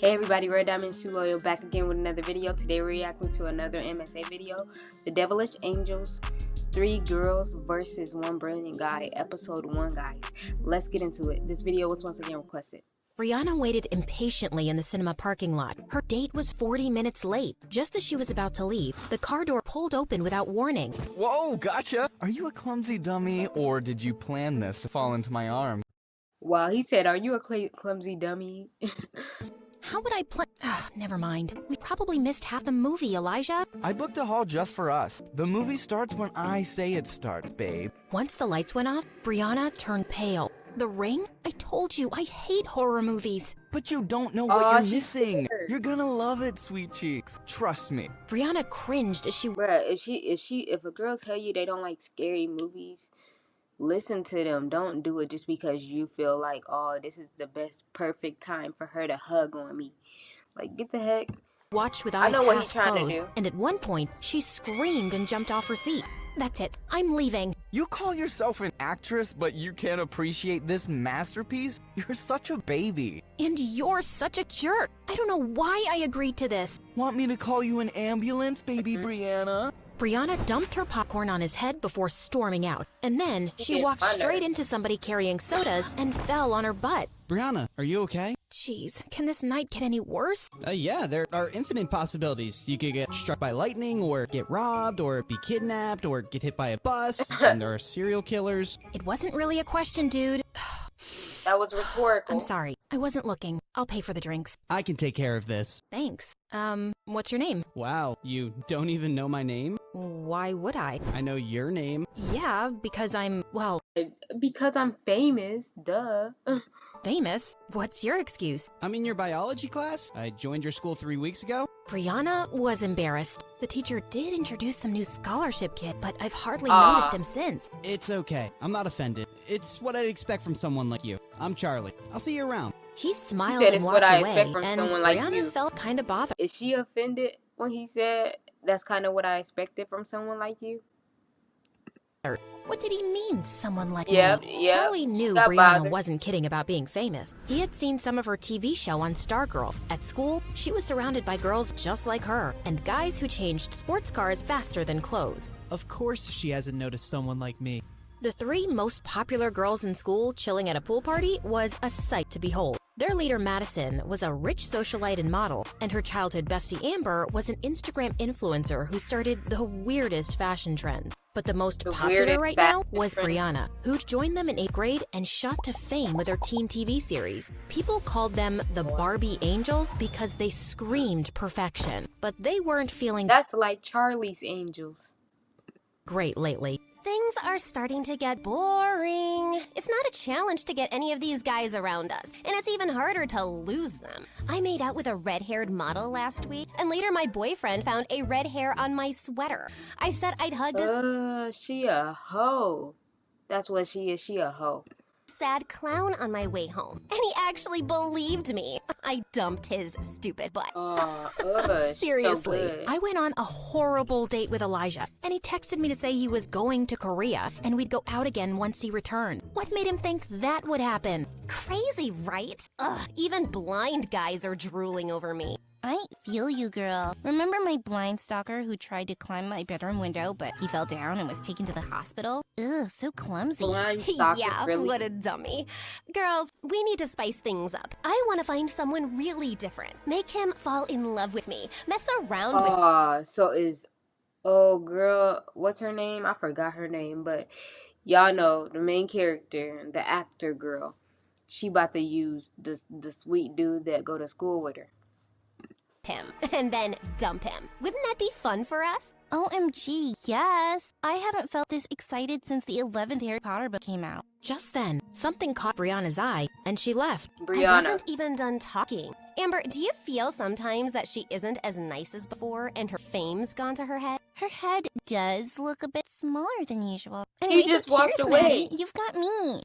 Hey everybody, Red Diamond Loyal back again with another video. Today we're reacting to another MSA video. The Devilish Angels, 3 girls versus 1 brilliant guy, episode 1, guys. Let's get into it. This video was once again requested. Brianna waited impatiently in the cinema parking lot. Her date was 40 minutes late. Just as she was about to leave, the car door pulled open without warning. Whoa, gotcha! Are you a clumsy dummy, or did you plan this to fall into my arms? Wow, he said, are you a clumsy dummy? How would I plan? Never mind. We probably missed half the movie, Elijah. I booked a hall just for us. The movie starts when I say it starts, babe. Once the lights went off, Brianna turned pale. The ring? I told you, I hate horror movies. But you don't know what you're missing. You're gonna love it, sweet cheeks. Trust me. Brianna cringed as she... Bruh, if a girl tell you they don't like scary movies, listen to them. Don't do it just because you feel like, oh, this is the best perfect time for her to hug on me. Like, get the heck. Watched with eyes half closed, do. and at one point, she screamed and jumped off her seat. That's it. I'm leaving. You call yourself an actress, but you can't appreciate this masterpiece? You're such a baby. And you're such a jerk. I don't know why I agreed to this. Want me to call you an ambulance, baby Brianna? Brianna dumped her popcorn on his head before storming out. And then she walked straight into somebody carrying sodas and fell on her butt. Brianna, are you okay? Jeez, can this night get any worse? Yeah, there are infinite possibilities. You could get struck by lightning, or get robbed, or be kidnapped, or get hit by a bus, and there are serial killers. It wasn't really a question, dude. That was rhetorical. I'm sorry. I wasn't looking. I'll pay for the drinks. I can take care of this. Thanks. What's your name? Wow, you don't even know my name? Why would I? I know your name. Yeah, because because I'm famous, duh. Famous? What's your excuse? I'm in your biology class. I joined your school 3 weeks ago. Brianna was embarrassed. The teacher did introduce some new scholarship kid, but I've hardly noticed him since. It's okay. I'm not offended. It's what I'd expect from someone like you. I'm Charlie. I'll see you around. He smiled and walked away, and Brianna felt kind of bothered. Is she offended when he said, that's kind of what I expected from someone like you? What did he mean, someone like me? Charlie knew Brianna wasn't kidding about being famous. He had seen some of her TV show on Stargirl. At school, she was surrounded by girls just like her, and guys who changed sports cars faster than clothes. Of course she hasn't noticed someone like me. The 3 most popular girls in school chilling at a pool party was a sight to behold. Their leader, Madison, was a rich socialite and model, and her childhood bestie, Amber, was an Instagram influencer who started the weirdest fashion trends. But the most popular right now was Brianna, who'd joined them in 8th grade and shot to fame with her teen TV series. People called them the Barbie Angels because they screamed perfection, but they weren't feeling that's like Charlie's Angels great lately. Things are starting to get boring. It's not a challenge to get any of these guys around us, and it's even harder to lose them. I made out with a red-haired model last week, and later my boyfriend found a red hair on my sweater. I said I'd hug this she a hoe. That's what she is. She a hoe. sad clown on my way home, and he actually believed me. I dumped his stupid butt. Seriously, so I went on a horrible date with Elijah, and he texted me to say he was going to Korea, and we'd go out again once he returned. What made him think that would happen? Crazy, right? Ugh, even blind guys are drooling over me. I feel you, girl. Remember my blind stalker who tried to climb my bedroom window, but he fell down and was taken to the hospital? Ugh, so clumsy. Yeah, really? What a dummy. Girls, we need to spice things up. I want to find someone really different. Make him fall in love with me. Mess around with so is, oh girl, what's her name? I forgot her name, but y'all know the main character, the actor girl. She about to use the sweet dude that go to school with her. Him and then dump him. Wouldn't that be fun for us? OMG, yes. I haven't felt this excited since the 11th Harry Potter book came out. Just then, something caught Brianna's eye, and she left. Brianna. I wasn't even done talking. Amber, do you feel sometimes that she isn't as nice as before and her fame's gone to her head? Her head does look a bit smaller than usual. Anyway, she just who walked cares, away. Maddie? You've got me.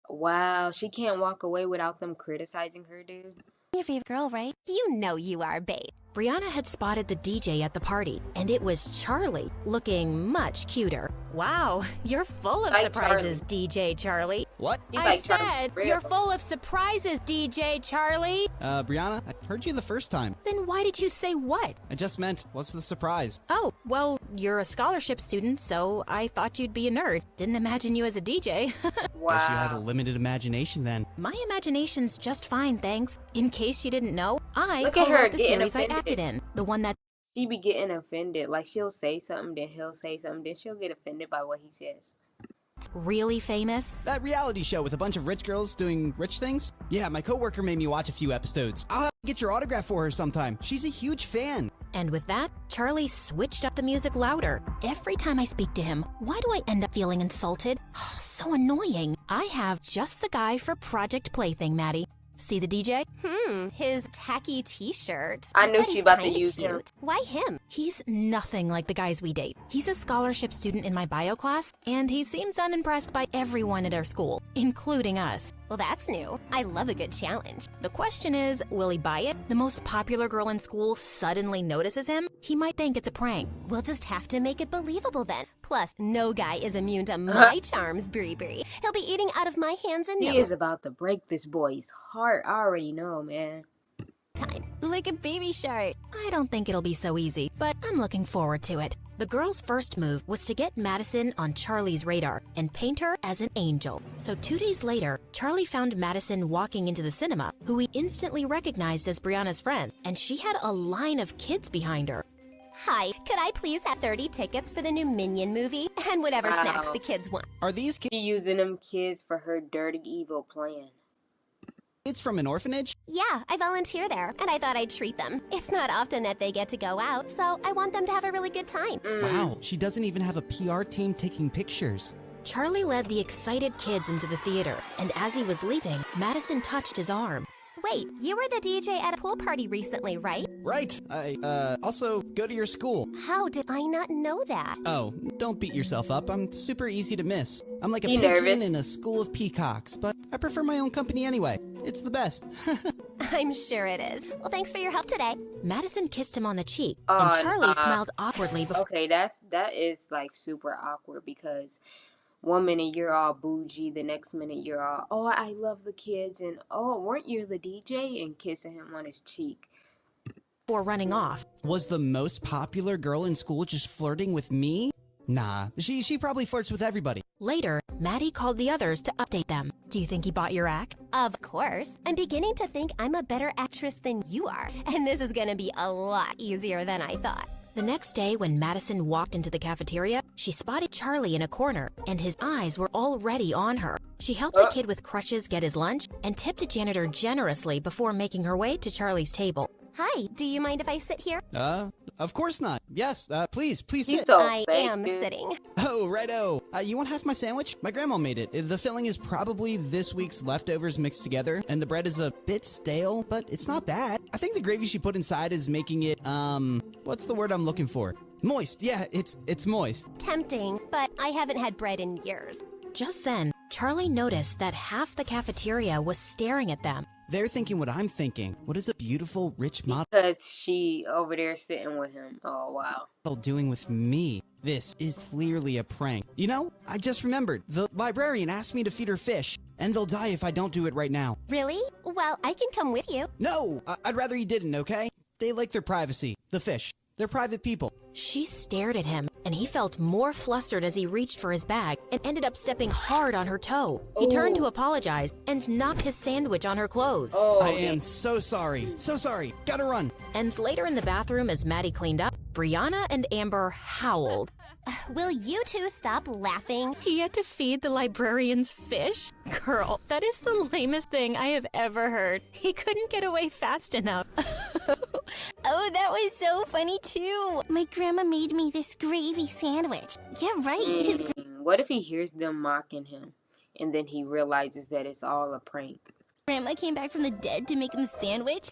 Wow, she can't walk away without them criticizing her, dude. Your favorite girl, right? You know you are, babe. Brianna had spotted the DJ at the party, and it was Charlie, looking much cuter. Wow, you're full of Like surprises, DJ Charlie. What? He's I like Charlie said Real. you're full of surprises, DJ Charlie. Brianna, I heard you the first time. Then why did you say what? I just meant, what's the surprise? Oh, well, you're a scholarship student, so I thought you'd be a nerd. Didn't imagine you as a DJ. Wow. Guess you have a limited imagination then. My imagination's just fine, thanks. In case you didn't know, I Look at her co-wrote the getting series I offended. acted in. The one that She be getting offended. Like, she'll say something, then he'll say something, then she'll get offended by what he says. really famous. That reality show with a bunch of rich girls doing rich things? Yeah, my coworker made me watch a few episodes. I'll have to get your autograph for her sometime. She's a huge fan. And with that, Charlie switched up the music louder. Every time I speak to him, why do I end up feeling insulted? So annoying. I have just the guy for Project Plaything, Maddie. See the DJ? His tacky t-shirt. I knew But she he's about to kinda use him. cute. Why him? He's nothing like the guys we date. He's a scholarship student in my bio class, and he seems unimpressed by everyone at our school, including us. Well, that's new. I love a good challenge. The question is, will he buy it? The most popular girl in school suddenly notices him? He might think it's a prank. We'll just have to make it believable then. Plus, no guy is immune to my charms, Bree Bree. He'll be eating out of my hands in no He is about to break this boy's heart. I already know, man. time. Like a baby shark. I don't think it'll be so easy, but I'm looking forward to it. The girl's first move was to get Madison on Charlie's radar and paint her as an angel. So 2 days later, Charlie found Madison walking into the cinema, who he instantly recognized as Brianna's friend, and she had a line of kids behind her. Hi, could I please have 30 tickets for the new Minion movie? And whatever Wow. snacks the kids want. Are these She using them kids for her dirty, evil plan. kids from an orphanage? Yeah, I volunteer there, and I thought I'd treat them. It's not often that they get to go out, so I want them to have a really good time. Wow, she doesn't even have a PR team taking pictures. Charlie led the excited kids into the theater, and as he was leaving, Madison touched his arm. Wait, you were the DJ at a pool party recently, right? Right, I also go to your school. How did I not know that? Oh, don't beat yourself up. I'm super easy to miss. I'm like a You pigeon nervous? in a school of peacocks, but I prefer my own company anyway. It's the best. I'm sure it is. Well, thanks for your help today. Madison kissed him on the cheek, Oh, and Charlie nah. smiled awkwardly before. Okay, that is like super awkward because one minute you're all bougie, the next minute you're all, oh, I love the kids, and oh, weren't you the DJ? And kissing him on his cheek. running off. Was the most popular girl in school just flirting with me? Nah, she probably flirts with everybody. Later, Maddie called the others to update them. Do you think he bought your act? Of course. I'm beginning to think I'm a better actress than you are. And this is gonna be a lot easier than I thought. The next day, when Madison walked into the cafeteria, she spotted Charlie in a corner, and his eyes were already on her. She helped a kid with crutches get his lunch and tipped a janitor generously before making her way to Charlie's table. Hi, do you mind if I sit here? Of course not. Yes, please He's sit. so I fake, am dude. sitting. Oh, righto. You want half my sandwich? My grandma made it. The filling is probably this week's leftovers mixed together, and the bread is a bit stale, but it's not bad. I think the gravy she put inside is making it, what's the word I'm looking for? Moist. Yeah, it's moist. Tempting, but I haven't had bread in years. Just then, Charlie noticed that half the cafeteria was staring at them. They're thinking what I'm thinking. What is a beautiful, rich model Because she over there sitting with him. Oh, wow. doing with me? This is clearly a prank. You know, I just remembered. The librarian asked me to feed her fish, and they'll die if I don't do it right now. Really? Well, I can come with you. No, I'd rather you didn't, okay? They like their privacy. The fish. They're private people. She stared at him, and he felt more flustered as he reached for his bag and ended up stepping hard on her toe. He turned to apologize and knocked his sandwich on her clothes. Oh, I am so sorry. So sorry. Gotta run. And later in the bathroom, as Maddie cleaned up, Brianna and Amber howled. Will you two stop laughing? He had to feed the librarian's fish? Girl, that is the lamest thing I have ever heard. He couldn't get away fast enough. Oh, that was so funny too. My grandma made me this gravy sandwich. Yeah, right. His What if he hears them mocking him and then he realizes that it's all a prank? grandma came back from the dead to make him a sandwich.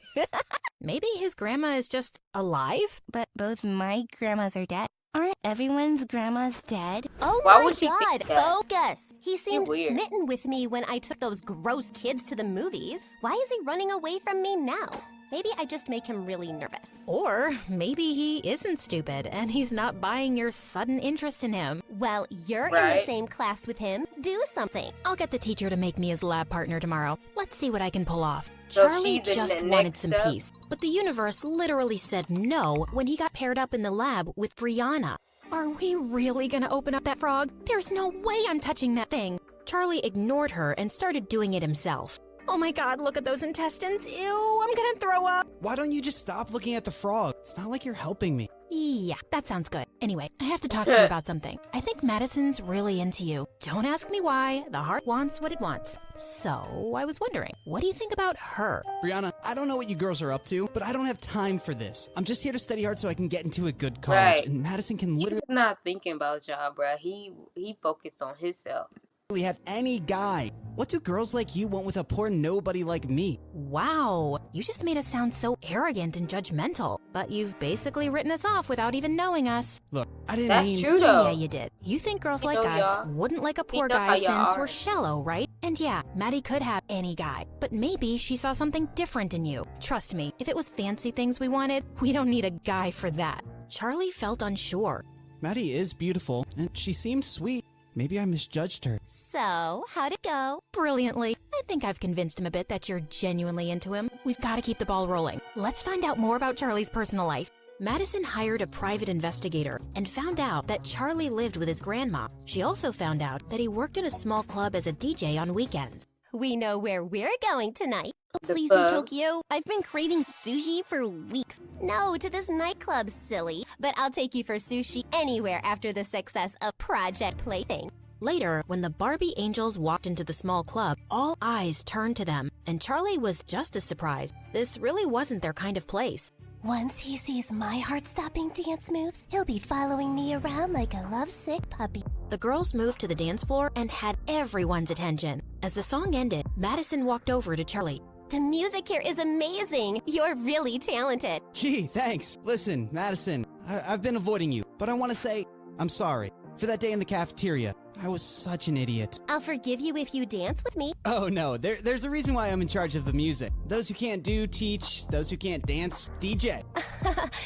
Maybe his grandma is just alive? But both my grandmas are dead. Aren't everyone's grandmas dead? Oh Why my would she think god, that? focus! He seemed weird. smitten with me when I took those gross kids to the movies. Why is he running away from me now? Maybe I just make him really nervous. Or maybe he isn't stupid and he's not buying your sudden interest in him. Well, you're in the Right. same class with him. Do something. I'll get the teacher to make me his lab partner tomorrow. Let's see what I can pull off. So Charlie she's in just the wanted next some step? peace, but the universe literally said no when he got paired up in the lab with Brianna. Are we really gonna open up that frog? There's no way I'm touching that thing. Charlie ignored her and started doing it himself. Oh my god, look at those intestines. Ew, I'm gonna throw up. Why don't you just stop looking at the frog? It's not like you're helping me. Yeah, that sounds good. Anyway, I have to talk to you about something. I think Madison's really into you. Don't ask me why. The heart wants what it wants. So, I was wondering, what do you think about her? Brianna, I don't know what you girls are up to, but I don't have time for this. I'm just here to study hard so I can get into a good college. Right. And Madison can He's literally not thinking about y'all, bruh. He focused on himself. have any guy. What do girls like you want with a poor nobody like me? Wow, you just made us sound so arrogant and judgmental. But you've basically written us off without even knowing us. Look, I didn't That's mean... true though. Yeah, you did. You think girls We like know us y'all. wouldn't like a We poor know how guy y'all since are. we're shallow, right? And yeah, Maddie could have any guy, but maybe she saw something different in you. Trust me, if it was fancy things we wanted, we don't need a guy for that. Charlie felt unsure. Maddie is beautiful, and she seemed sweet. Maybe I misjudged her. So, how'd it go? Brilliantly. I think I've convinced him a bit that you're genuinely into him. We've got to keep the ball rolling. Let's find out more about Charlie's personal life. Madison hired a private investigator and found out that Charlie lived with his grandma. She also found out that he worked in a small club as a DJ on weekends. We know where we're going tonight. Oh, The please, fuck? Tokyo. I've been craving sushi for weeks. No, to this nightclub, silly. But I'll take you for sushi anywhere after the success of Project Plaything. Later, when the Barbie Angels walked into the small club, all eyes turned to them, and Charlie was just as surprised. This really wasn't their kind of place. Once he sees my heart-stopping dance moves, he'll be following me around like a lovesick puppy. The girls moved to the dance floor and had everyone's attention. As the song ended, Madison walked over to Charlie. The music here is amazing. You're really talented. Gee, thanks. Listen, Madison, I've been avoiding you, but I want to say I'm sorry. For that day in the cafeteria, I was such an idiot. I'll forgive you if you dance with me. Oh no, there's a reason why I'm in charge of the music. Those who can't do, teach. Those who can't dance, DJ.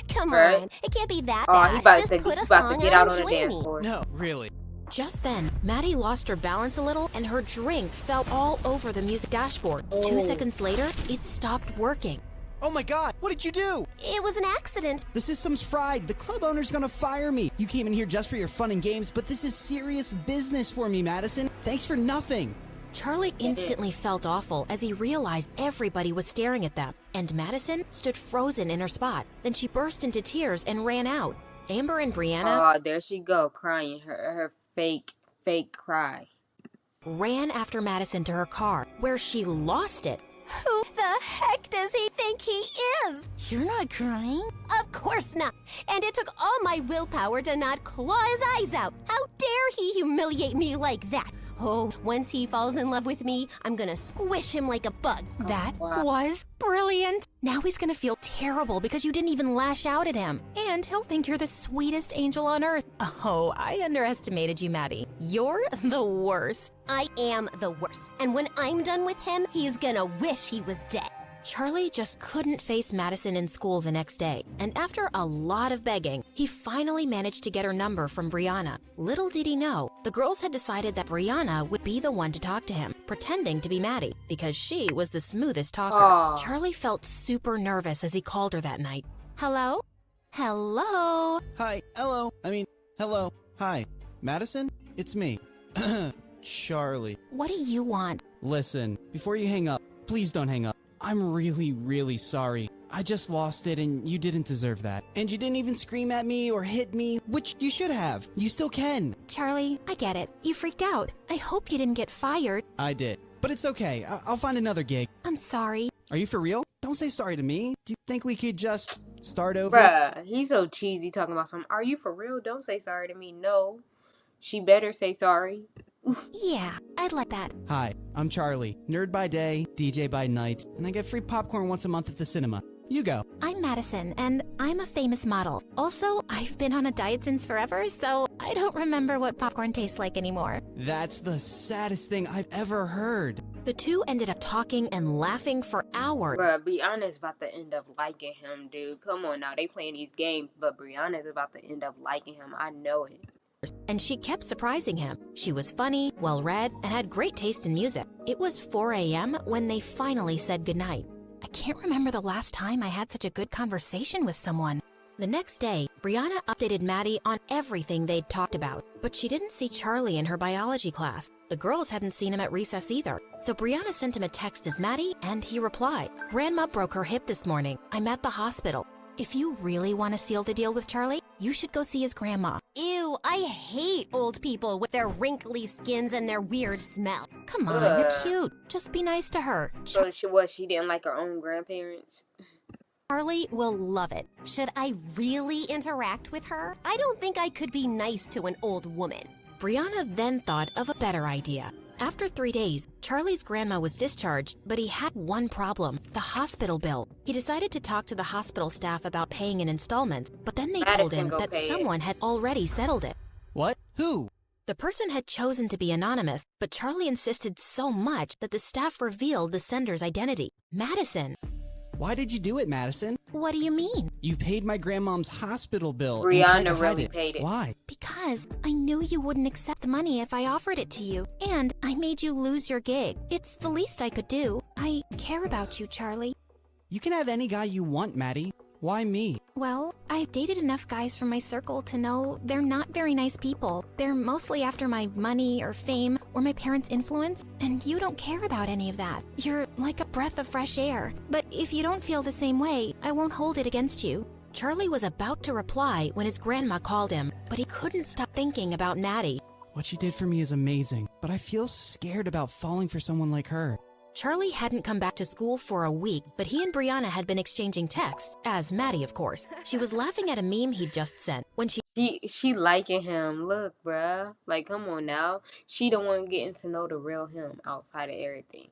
Come Right. on, it can't be that Oh, bad. he about Just to, put he a about song to get on out and on the join dance me. floor. No, really. Just then, Maddie lost her balance a little and her drink fell all over the music dashboard. 2 seconds later, it stopped working. Oh my god, what did you do? It was an accident. The system's fried. The club owner's gonna fire me. You came in here just for your fun and games, but this is serious business for me, Madison. Thanks for nothing. Charlie instantly felt awful as he realized everybody was staring at them, and Madison stood frozen in her spot. Then she burst into tears and ran out. Amber and Brianna Oh, there she go, crying her fake cry. ran after Madison to her car, where she lost it. Who the heck does he think he is? You're not crying? Of course not. And it took all my willpower to not claw his eyes out. How dare he humiliate me like that? Oh, once he falls in love with me, I'm gonna squish him like a bug. That wow. was brilliant. Now he's gonna feel terrible because you didn't even lash out at him. And he'll think you're the sweetest angel on earth. Oh, I underestimated you, Maddie. You're the worst. I am the worst. And when I'm done with him, he's gonna wish he was dead. Charlie just couldn't face Madison in school the next day, and after a lot of begging, he finally managed to get her number from Brianna. Little did he know, the girls had decided that Brianna would be the one to talk to him, pretending to be Maddie, because she was the smoothest talker. Aw. Charlie felt super nervous as he called her that night. Hello? Hello? Hi, hello, hi. Madison? It's me. Charlie. What do you want? Listen, before you hang up, please don't hang up. I'm really, really sorry. I just lost it and you didn't deserve that. And you didn't even scream at me or hit me, which you should have. You still can. Charlie, I get it. You freaked out. I hope you didn't get fired. I did. But it's okay. I'll find another gig. I'm sorry. Are you for real? Don't say sorry to me. Do you think we could just start over? Bruh, he's so cheesy talking about something. Are you for real? Don't say sorry to me. No. She better say sorry. Yeah, I'd like that. Hi, I'm Charlie. Nerd by day, DJ by night, and I get free popcorn once a month at the cinema. You go. I'm Madison, and I'm a famous model. Also, I've been on a diet since forever, so I don't remember what popcorn tastes like anymore. That's the saddest thing I've ever heard. The two ended up talking and laughing for hours. Bruh, Brianna's about to end up liking him, dude. Come on now. They playing these games, but Brianna's about to end up liking him. I know it. and she kept surprising him. She was funny, well-read, and had great taste in music. It was 4 a.m. when they finally said goodnight. I can't remember the last time I had such a good conversation with someone. The next day, Brianna updated Maddie on everything they'd talked about, but she didn't see Charlie in her biology class. The girls hadn't seen him at recess either, so Brianna sent him a text as Maddie, and he replied, "Grandma broke her hip this morning. I'm at the hospital. If you really want to seal the deal with Charlie, you should go see his grandma." Ew, I hate old people with their wrinkly skins and their weird smell. Come on, you're cute. Just be nice to her. So she didn't like her own grandparents? Charlie will love it. Should I really interact with her? I don't think I could be nice to an old woman. Brianna then thought of a better idea. After 3 days, Charlie's grandma was discharged, but he had one problem, the hospital bill. He decided to talk to the hospital staff about paying in installments, but then they told him that someone had already settled it. What? Who? The person had chosen to be anonymous, but Charlie insisted so much that the staff revealed the sender's identity, Madison. Why did you do it, Madison? What do you mean? You paid my grandmom's hospital bill. Brianna really paid it. Why? Because I knew you wouldn't accept the money if I offered it to you, and I made you lose your gig. It's the least I could do. I care about you, Charlie. You can have any guy you want, Maddie. Why me? Well, I've dated enough guys from my circle to know they're not very nice people. They're mostly after my money or fame or my parents' influence, and you don't care about any of that. You're like a breath of fresh air. But if you don't feel the same way, I won't hold it against you. Charlie was about to reply when his grandma called him, but he couldn't stop thinking about Maddie. What you did for me is amazing, but I feel scared about falling for someone like her. Charlie hadn't come back to school for a week, but he and Brianna had been exchanging texts, as Maddie, of course. She was laughing at a meme he'd just sent when she liking him. Look, bruh. Like, come on now. She the one getting to know the real him outside of everything.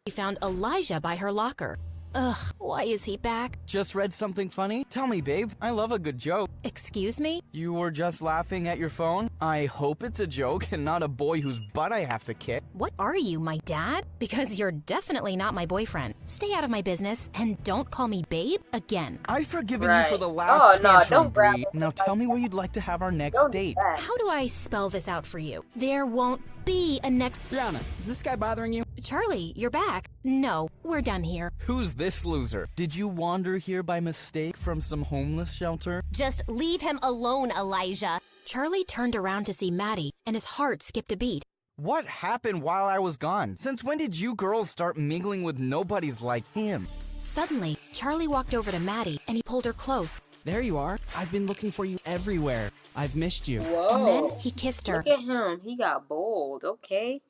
she found Elijah by her locker. Ugh, why is he back? Just read something funny? Tell me, babe. I love a good joke. Excuse me? You were just laughing at your phone? I hope it's a joke and not a boy whose butt I have to kick. What are you, my dad? Because you're definitely not my boyfriend. Stay out of my business and don't call me babe again. I've forgiven you for the last tantrum, Bree. Now tell me where you'd like to have our next date. How do I spell this out for you? There won't be a next... Brianna, is this guy bothering you? Charlie, you're back. No, we're done here. Who's this loser? Did you wander here by mistake from some homeless shelter? Just leave him alone, Elijah. Charlie turned around to see Maddie, and his heart skipped a beat. What happened while I was gone? Since when did you girls start mingling with nobodies like him? Suddenly, Charlie walked over to Maddie, and he pulled her close. There you are. I've been looking for you everywhere. I've missed you. Whoa. And then he kissed her. Look at him. He got bold. Okay.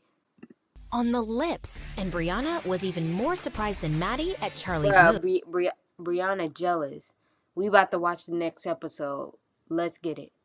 On the lips. And Brianna was even more surprised than Maddie at Charlie's move. Brianna jealous. We about to watch the next episode. Let's get it.